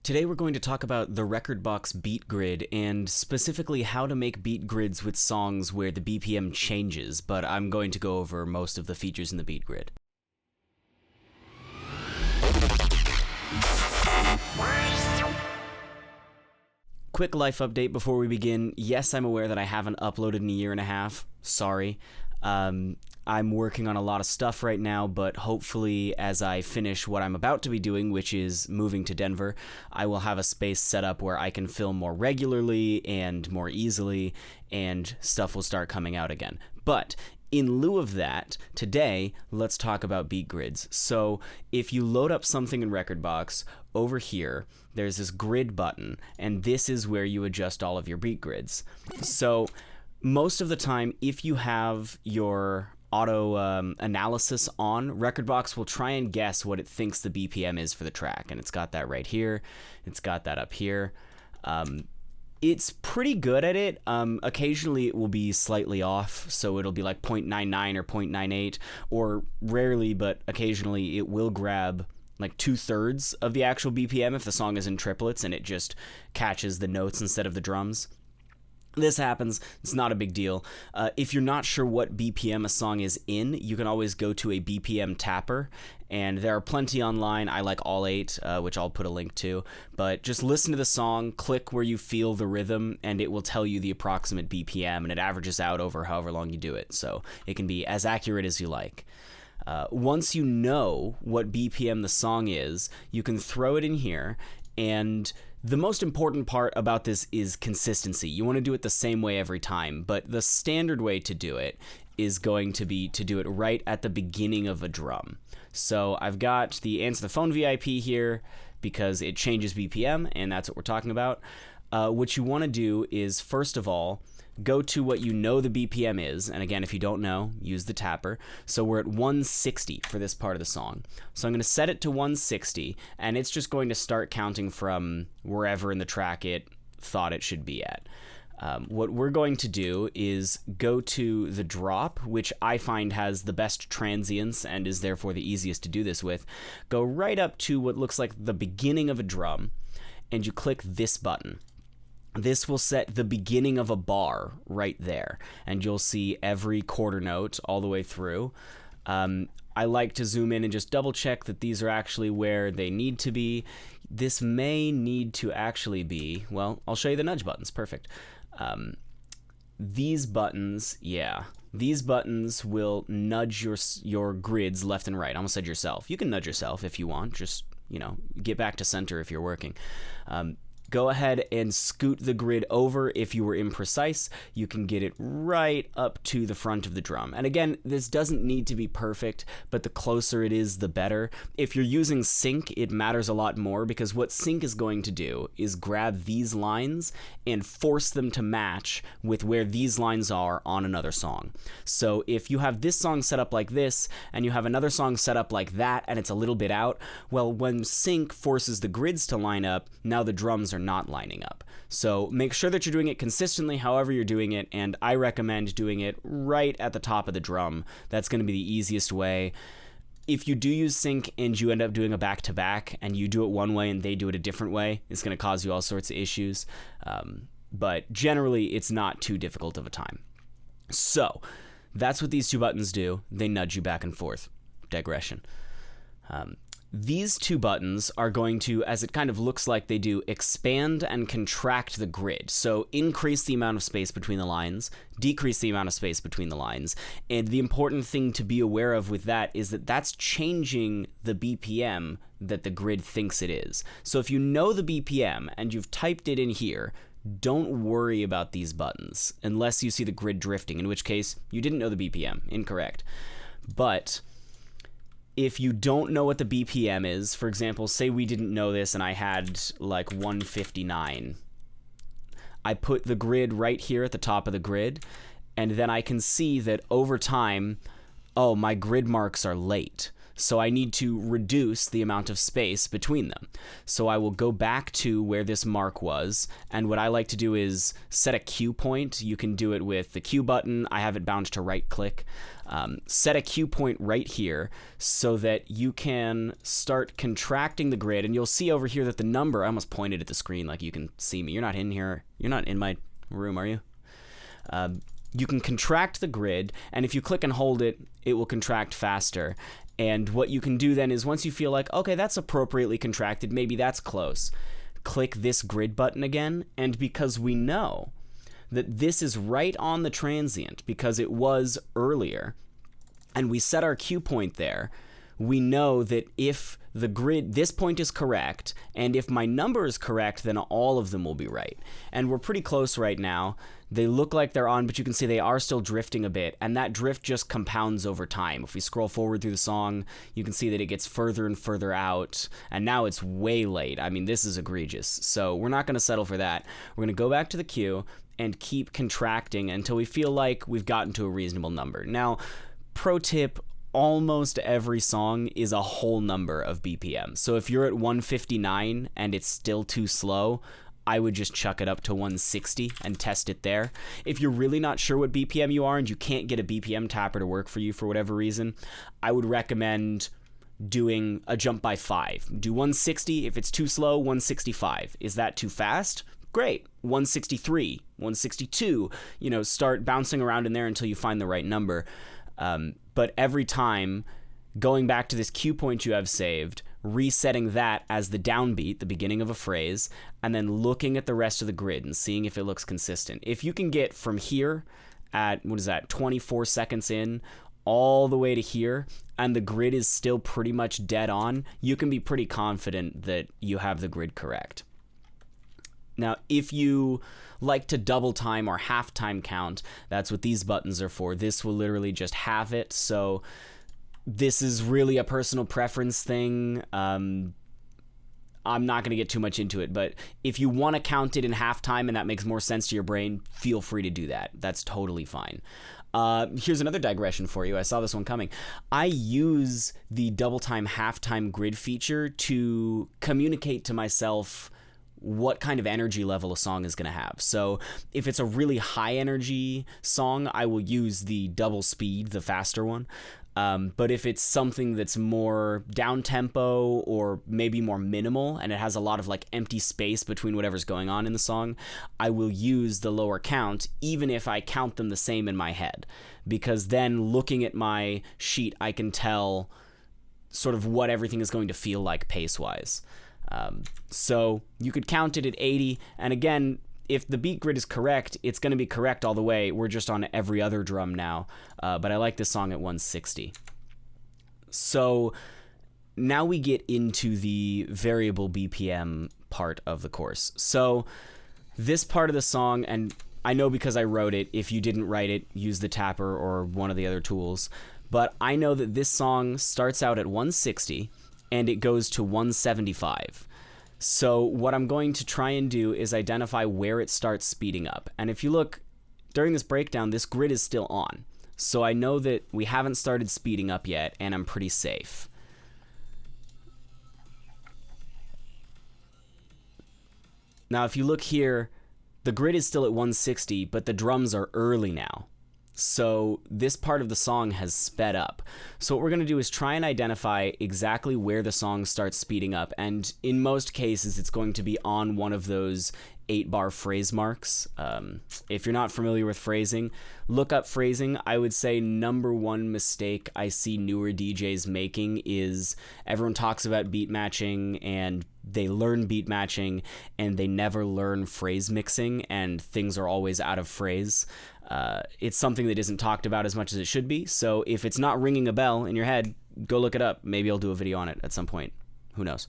Today we're going to talk about the Rekordbox Beatgrid and specifically how to make beat grids with songs where the BPM changes, but I'm going to go over most of the features in the beat grid. Quick life update before we begin. Yes, I'm aware that I haven't uploaded in a year and a half. Sorry. I'm working on a lot of stuff right now, but hopefully as I finish what I'm about to be doing, which is moving to Denver, I will have a space set up where I can film more regularly and more easily, and stuff will start coming out again. But in lieu of that, today, let's talk about beat grids. So if you load up something in Rekordbox, over here, there's this grid button, and this is where you adjust all of your beat grids. So most of the time, if you have your auto analysis on, Rekordbox will try and guess what it thinks the BPM is for the track, and it's got that right here, it's got that up here. It's pretty good at it. Occasionally it will be slightly off, so it'll be like 0.99 or 0.98, or rarely, but occasionally it will grab like 2/3 of the actual BPM if the song is in triplets and it just catches the notes instead of the drums. This happens. It's not a big deal. If you're not sure what BPM a song is in, you can always go to a BPM tapper, and there are plenty online. I like all 8, which I'll put a link to. But just listen to the song, click where you feel the rhythm, and it will tell you the approximate BPM, and it averages out over however long you do it. So it can be as accurate as you like. Once you know what BPM the song is, you can throw it in here, and the most important part about this is consistency. You want to do it the same way every time, but the standard way to do it is going to be to do it right at the beginning of a drum. So I've got the Answer the Phone VIP here because it changes BPM, and that's what we're talking about. What you want to do is, first of all, go to what you know the BPM is, and again, if you don't know, use the tapper. So we're at 160 for this part of the song. So I'm going to set it to 160, and it's just going to start counting from wherever in the track it thought it should be at. What we're going to do is go to the drop, which I find has the best transients and is therefore the easiest to do this with. Go right up to what looks like the beginning of a drum, and you click this button. This will set the beginning of a bar right there, and you'll see every quarter note all the way through. I like to zoom in and just double check that these are actually where they need to be. This may need to actually be, well, I'll show you the nudge buttons, perfect. These buttons, these buttons will nudge your grids left and right. I almost said yourself. You can nudge yourself if you want, just, get back to center if you're working. Go ahead and scoot the grid over. If you were imprecise, you can get it right up to the front of the drum. And again, this doesn't need to be perfect, but the closer it is, the better. If you're using sync, it matters a lot more, because what sync is going to do is grab these lines and force them to match with where these lines are on another song. So if you have this song set up like this, and you have another song set up like that, and it's a little bit out, well, when sync forces the grids to line up, now the drums are not lining up. So make sure that you're doing it consistently however you're doing it, and I recommend doing it right at the top of the drum. That's going to be the easiest way. If you do use sync and you end up doing a back-to-back and you do it one way and they do it a different way, it's going to cause you all sorts of issues. But generally, it's not too difficult of a time. So that's what these two buttons do. They nudge you back and forth. Digression. These two buttons are going to, as it kind of looks like they do, expand and contract the grid. So increase the amount of space between the lines, decrease the amount of space between the lines. And the important thing to be aware of with that is that that's changing the BPM that the grid thinks it is. So if you know the BPM and you've typed it in here, don't worry about these buttons unless you see the grid drifting, in which case you didn't know the BPM. Incorrect. But if you don't know what the BPM is, for example, say we didn't know this and I had like 159. I put the grid right here at the top of the grid, and then I can see that over time, oh, my grid marks are late. So I need to reduce the amount of space between them. So I will go back to where this mark was, and what I like to do is set a cue point. You can do it with the cue button. I have it bound to right click. Set a cue point right here so that you can start contracting the grid, and you'll see over here that the number, I almost pointed at the screen like you can see me. You're not in here. You're not in my room, are you? You can contract the grid, and if you click and hold it, it will contract faster. And what you can do then is once you feel like, okay, that's appropriately contracted, maybe that's close, click this grid button again, and because we know that this is right on the transient because it was earlier, and we set our cue point there, we know that if the grid, this point is correct, and if my number is correct, then all of them will be right. And we're pretty close right now. They look like they're on, but you can see they are still drifting a bit, and that drift just compounds over time. If we scroll forward through the song, you can see that it gets further and further out, and now it's way late. I mean, this is egregious. So we're not going to settle for that. We're going to go back to the cue and keep contracting until we feel like we've gotten to a reasonable number. Now, pro tip, almost every song is a whole number of BPM. So if you're at 159 and it's still too slow, I would just chuck it up to 160 and test it there. If you're really not sure what BPM you are and you can't get a BPM tapper to work for you for whatever reason, I would recommend doing a jump by 5. Do 160. If it's too slow, 165. Is that too fast? Great. 163, 162, start bouncing around in there until you find the right number. But every time, going back to this cue point you have saved, resetting that as the downbeat, the beginning of a phrase, and then looking at the rest of the grid and seeing if it looks consistent. If you can get from here at, 24 seconds in, all the way to here, and the grid is still pretty much dead on, you can be pretty confident that you have the grid correct. Now, if you like to double time or half time count, that's what these buttons are for. This will literally just halve it, so this is really a personal preference thing. I'm not going to get too much into it, but if you want to count it in halftime and that makes more sense to your brain, feel free to do that. That's totally fine. Here's another digression for you. I saw this one coming. I use the double time halftime grid feature to communicate to myself what kind of energy level a song is going to have. So if it's a really high energy song, I will use the double speed, the faster one. But if it's something that's more down tempo or maybe more minimal and it has a lot of like empty space between whatever's going on in the song, I will use the lower count even if I count them the same in my head, because then looking at my sheet, I can tell sort of what everything is going to feel like pace-wise. So you could count it at 80, and again, if the beat grid is correct, it's going to be correct all the way. We're just on every other drum now, but I like this song at 160. So now we get into the variable BPM part of the course. So this part of the song, and I know because I wrote it, if you didn't write it, use the tapper or one of the other tools, but I know that this song starts out at 160 and it goes to 175. So what I'm going to try and do is identify where it starts speeding up. And if you look, during this breakdown, this grid is still on. So I know that we haven't started speeding up yet, and I'm pretty safe. Now, if you look here, the grid is still at 160, but the drums are early now. So this part of the song has sped up. So what we're going to do is try and identify exactly where the song starts speeding up. And in most cases, it's going to be on one of those 8-bar phrase marks. If you're not familiar with phrasing, look up phrasing. I would say number one mistake I see newer DJs making is everyone talks about beat matching and they learn beat matching and they never learn phrase mixing, and things are always out of phrase. It's something that isn't talked about as much as it should be. So if it's not ringing a bell in your head, go look it up. Maybe I'll do a video on it at some point. Who knows?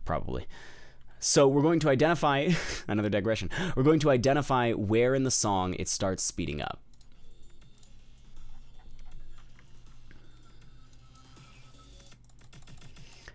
Probably. So we're going to identify, another digression, we're going to identify where in the song it starts speeding up.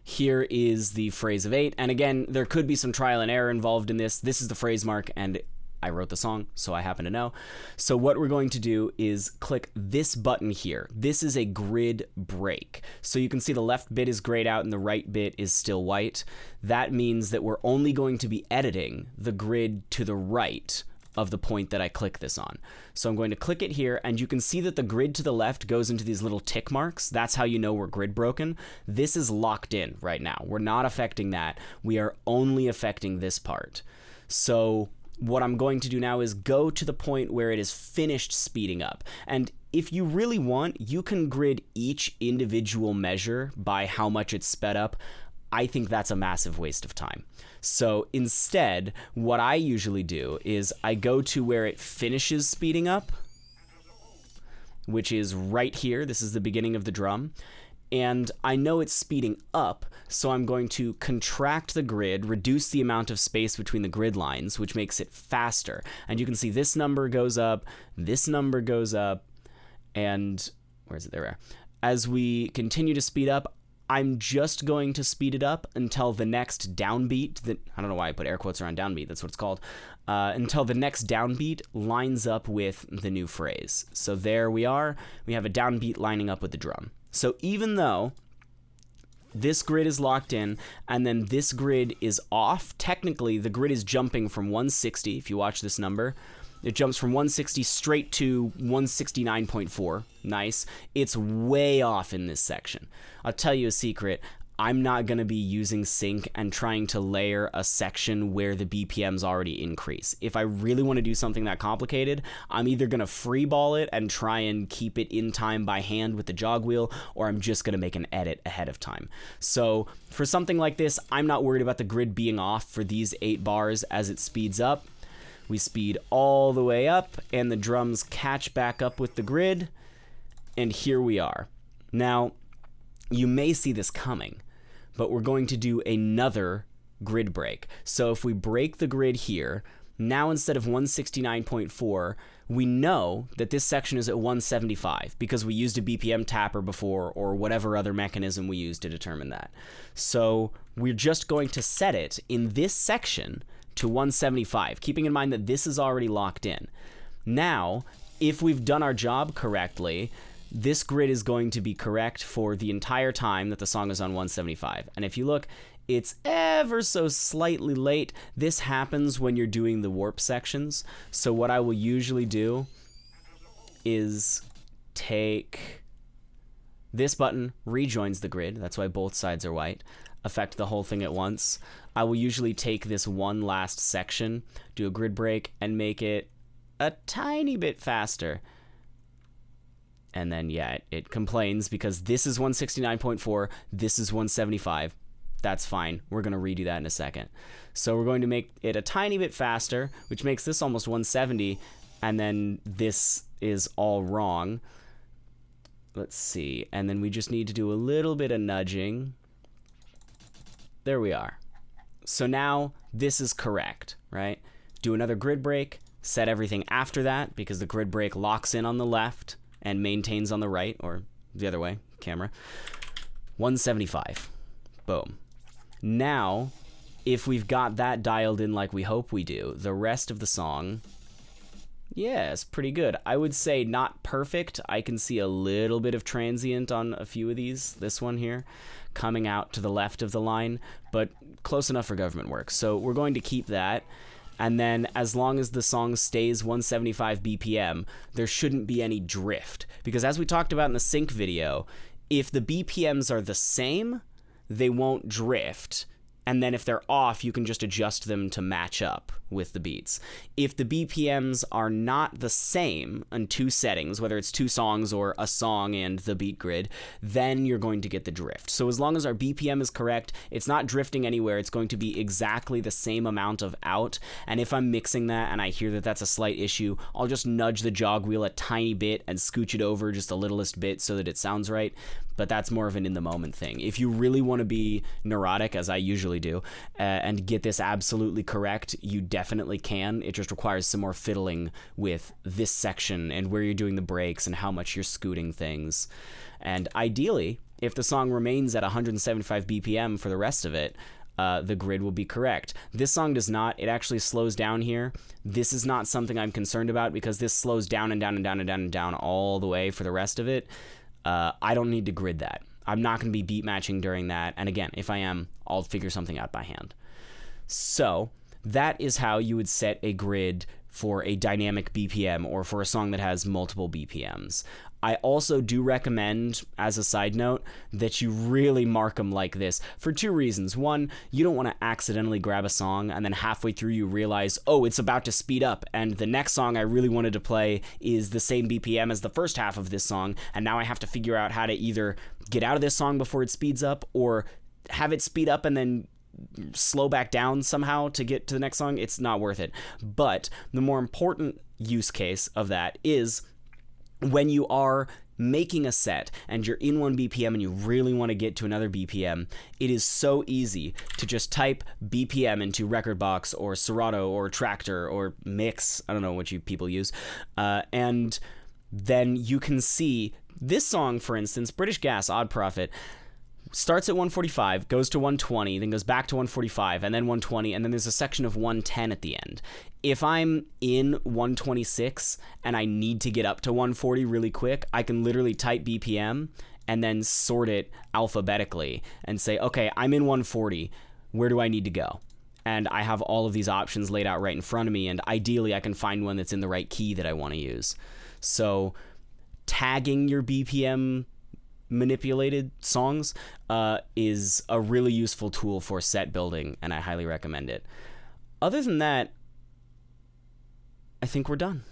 Here is the phrase of 8, and again, there could be some trial and error involved in this. This is the phrase mark, and I wrote the song, so I happen to know. So what we're going to do is click this button here. This is a grid break. So you can see the left bit is grayed out and the right bit is still white. That means that we're only going to be editing the grid to the right of the point that I click this on. So I'm going to click it here, and you can see that the grid to the left goes into these little tick marks. That's how you know we're grid broken. This is locked in right now. We're not affecting that. We are only affecting this part. So what I'm going to do now is go to the point where it is finished speeding up. And if you really want, you can grid each individual measure by how much it's sped up. I think that's a massive waste of time. So instead, what I usually do is I go to where it finishes speeding up, which is right here. This is the beginning of the drum. And I know it's speeding up, so I'm going to contract the grid, reduce the amount of space between the grid lines, which makes it faster. And you can see this number goes up, this number goes up, and where is it? There we are. As we continue to speed up, I'm just going to speed it up until the next downbeat, I don't know why I put air quotes around downbeat, that's what it's called, until the next downbeat lines up with the new phrase. So there we are, we have a downbeat lining up with the drum. So even though this grid is locked in and then this grid is off, technically the grid is jumping from 160, if you watch this number, it jumps from 160 straight to 169.4. Nice. It's way off in this section. I'll tell you a secret. I'm not going to be using sync and trying to layer a section where the BPMs already increase. If I really want to do something that complicated, I'm either going to freeball it and try and keep it in time by hand with the jog wheel, or I'm just going to make an edit ahead of time. So for something like this, I'm not worried about the grid being off for these 8 bars as it speeds up. We speed all the way up, and the drums catch back up with the grid, and here we are. Now, you may see this coming, but we're going to do another grid break. So if we break the grid here, now instead of 169.4, we know that this section is at 175 because we used a BPM tapper before or whatever other mechanism we used to determine that. So we're just going to set it in this section to 175, keeping in mind that this is already locked in. Now, if we've done our job correctly, this grid is going to be correct for the entire time that the song is on 175. And if you look, it's ever so slightly late. This happens when you're doing the warp sections. So what I will usually do is take this button, rejoins the grid. That's why both sides are white. Affect the whole thing at once. I will usually take this one last section, do a grid break, and make it a tiny bit faster. And then, yeah, it complains because this is 169.4, this is 175. That's fine. We're going to redo that in a second. So we're going to make it a tiny bit faster, which makes this almost 170, and then this is all wrong. Let's see. And then we just need to do a little bit of nudging. There we are. So now this is correct, right? Do another grid break, set everything after that because the grid break locks in on the left and maintains on the right, or the other way, camera. 175. Boom. Now, if we've got that dialed in like we hope we do, the rest of the song, yeah, it's pretty good. I would say not perfect. I can see a little bit of transient on a few of these. This one here, coming out to the left of the line, but close enough for government work. So we're going to keep that. And then as long as the song stays 175 BPM, there shouldn't be any drift. Because as we talked about in the sync video, if the BPMs are the same, they won't drift. And then if they're off, you can just adjust them to match up with the beats. If the BPMs are not the same on 2 settings, whether it's 2 songs or a song and the beat grid, then you're going to get the drift. So as long as our BPM is correct, it's not drifting anywhere, it's going to be exactly the same amount of out. And if I'm mixing that and I hear that that's a slight issue, I'll just nudge the jog wheel a tiny bit and scooch it over just the littlest bit so that it sounds right. But that's more of an in-the-moment thing. If you really want to be neurotic, as I usually do, and get this absolutely correct, you definitely can. It just requires some more fiddling with this section and where you're doing the breaks and how much you're scooting things. And ideally, if the song remains at 175 BPM for the rest of it, the grid will be correct. This song does not. It actually slows down here. This is not something I'm concerned about because this slows down and down and down and down and down all the way for the rest of it. I don't need to grid that. I'm not going to be beat matching during that. And again, if I am, I'll figure something out by hand. So that is how you would set a grid for a dynamic BPM or for a song that has multiple BPMs. I also do recommend, as a side note, that you really mark them like this for two reasons. One, you don't want to accidentally grab a song and then halfway through you realize, oh, it's about to speed up, and the next song I really wanted to play is the same BPM as the first half of this song, and now I have to figure out how to either get out of this song before it speeds up or have it speed up and then slow back down somehow to get to the next song. It's not worth it. But the more important use case of that is when you are making a set and you're in one BPM and you really want to get to another BPM, it is so easy to just type BPM into Rekordbox or Serato or Tractor or Mix, I don't know what you people use, and then you can see this song, for instance, British Gas, Odd Profit, starts at 145, goes to 120, then goes back to 145, and then 120, and then there's a section of 110 at the end. If I'm in 126 and I need to get up to 140 really quick, I can literally type BPM and then sort it alphabetically and say, okay, I'm in 140, where do I need to go? And I have all of these options laid out right in front of me, and ideally I can find one that's in the right key that I want to use. So tagging your BPM manipulated songs is a really useful tool for set building, and I highly recommend it. Other than that, I think we're done.